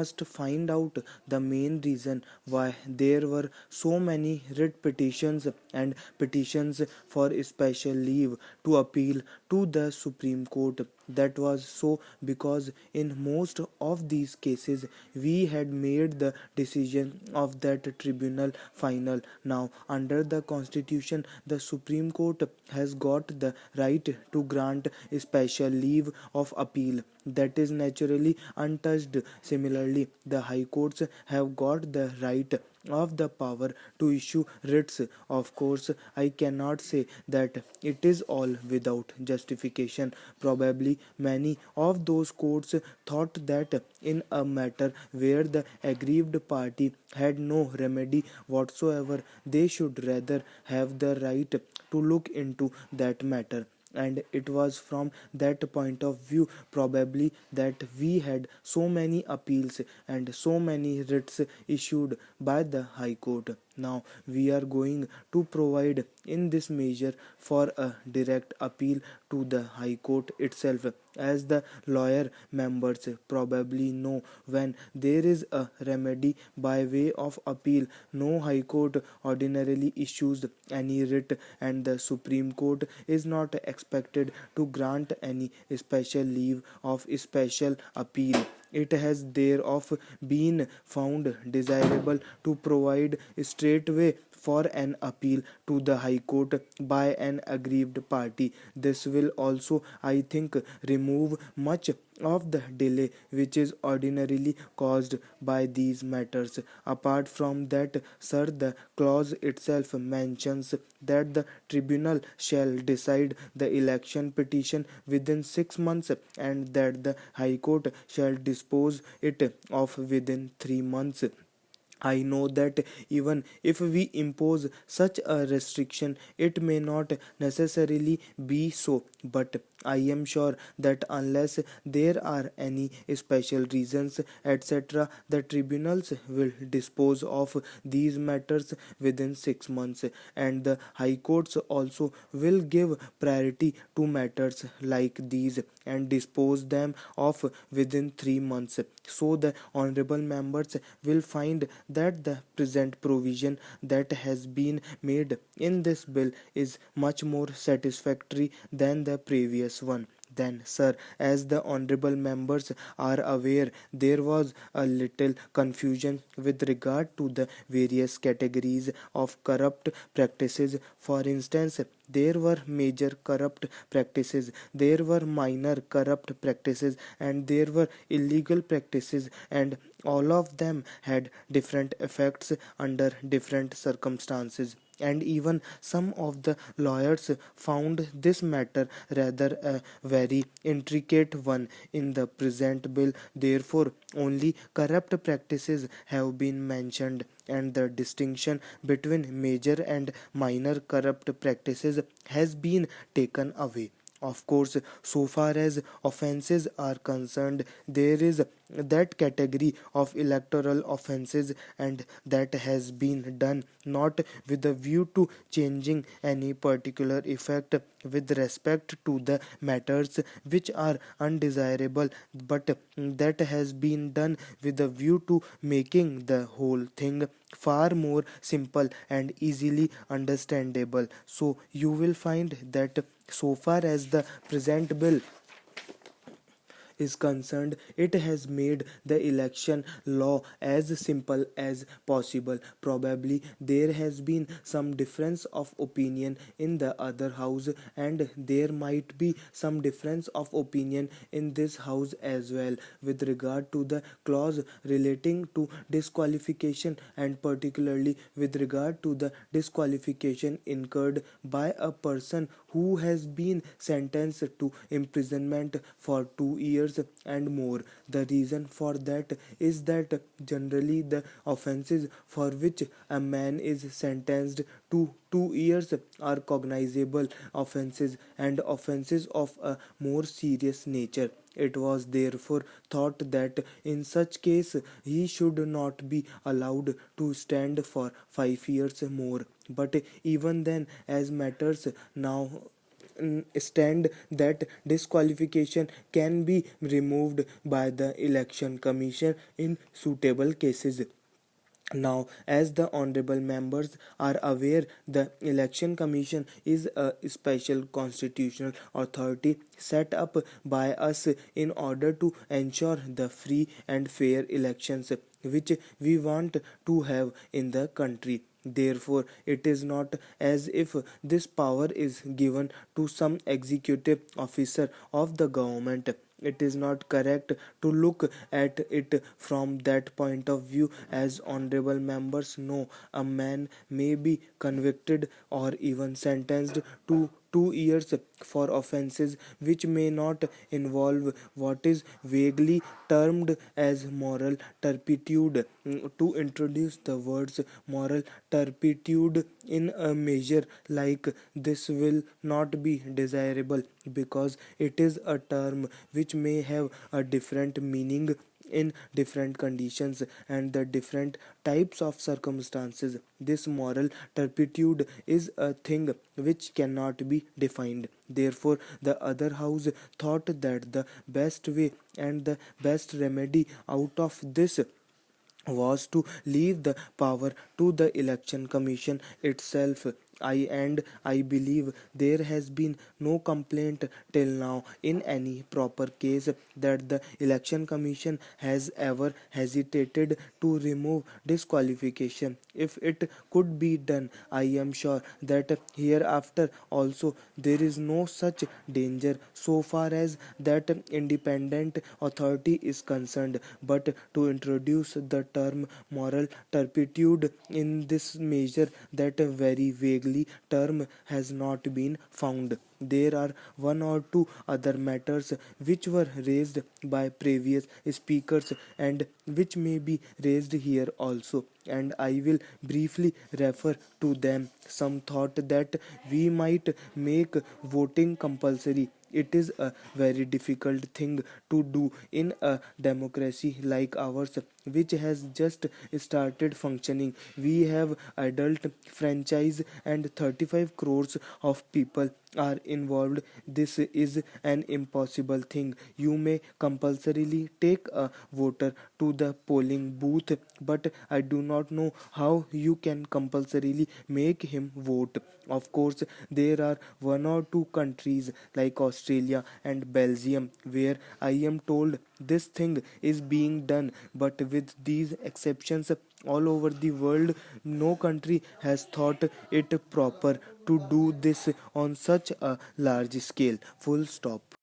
must find out the main reason why there were so many writ petitions and petitions for special leave to appeal to the Supreme Court. That was so because in most of these cases we had made the decision of that tribunal final. Now, under the Constitution, the Supreme Court has got the right to grant special leave of appeal. That is naturally untouched. Similarly, the High Courts have got the right of the power to issue writs. Of course, I cannot say that it is all without justification. Probably many of those courts thought that in a matter where the aggrieved party had no remedy whatsoever, they should rather have the right to look into that matter. And it was from that point of view probably that we had so many appeals and so many writs issued by the High Court. Now we are going to provide in this measure for a direct appeal to the High Court itself. As the lawyer members probably know, when there is a remedy by way of appeal, no High Court ordinarily issues any writ, and the Supreme Court is not expected to grant any special leave of special appeal. It has thereof been found desirable to provide straightway for an appeal to the High Court by an aggrieved party. This will also, I think, remove much of the delay which is ordinarily caused by these matters. Apart from that, sir, the clause itself mentions that the tribunal shall decide the election petition within 6 months, and that the High Court shall dispose it of within 3 months. I know that even if we impose such a restriction, it may not necessarily be so, but I am sure that unless there are any special reasons, etc., the tribunals will dispose of these matters within 6 months, and the High Courts also will give priority to matters like these and dispose them of within 3 months. So the honorable members will find that the present provision that has been made in this bill is much more satisfactory than the previous one. Then, sir, as the honorable members are aware, there was a little confusion with regard to the various categories of corrupt practices. For instance, there were major corrupt practices, there were minor corrupt practices, and there were illegal practices, and all of them had different effects under different circumstances. And even some of the lawyers found this matter rather a very intricate one in the present bill. Therefore, only corrupt practices have been mentioned, and the distinction between major and minor corrupt practices has been taken away. Of course, so far as offences are concerned, there is that category of electoral offences, and that has been done not with a view to changing any particular effect with respect to the matters which are undesirable, but that has been done with a view to making the whole thing far more simple and easily understandable. So you will find that so far as the present bill is concerned, it has made the election law as simple as possible. Probably there has been some difference of opinion in the other house, and there might be some difference of opinion in this house as well with regard to the clause relating to disqualification, and particularly with regard to the disqualification incurred by a person who has been sentenced to imprisonment for 2 years and more. The reason for that is that generally the offences for which a man is sentenced to 2 years are cognizable offences and offences of a more serious nature. It was therefore thought that in such case he should not be allowed to stand for 5 years more. But even then, as matters now stand that disqualification can be removed by the election commission in suitable cases. Now, as the honorable members are aware, the Election Commission is a special constitutional authority set up by us in order to ensure the free and fair elections which we want to have in the country. Therefore, it is not as if this power is given to some executive officer of the government. It is not correct to look at it from that point of view. As honorable members know, a man may be convicted or even sentenced to 2 years for offences which may not involve what is vaguely termed as moral turpitude. To introduce the words moral turpitude in a measure like this will not be desirable, because it is a term which may have a different meaning in different conditions and the different types of circumstances. This moral turpitude is a thing which cannot be defined. Therefore, the other house thought that the best way and the best remedy out of this was to leave the power to the election commission itself. I believe there has been no complaint till now in any proper case that the election commission has ever hesitated to remove disqualification. If it could be done, I am sure that hereafter also there is no such danger so far as that independent authority is concerned. But to introduce the term moral turpitude in this measure, that very vaguely term has not been found. There are one or two other matters which were raised by previous speakers and which may be raised here also, and I will briefly refer to them. Some thought that we might make voting compulsory. It is a very difficult thing to do in a democracy like ours, which has just started functioning. We have adult franchise and 35 crores of people are involved. This is an impossible thing. You may compulsorily take a voter to the polling booth, but I do not know how you can compulsorily make him vote. Of course, there are one or two countries like Australia and Belgium where I am told this thing is being done, but with these exceptions, all over the world, no country has thought it proper to do this on such a large scale. Full stop.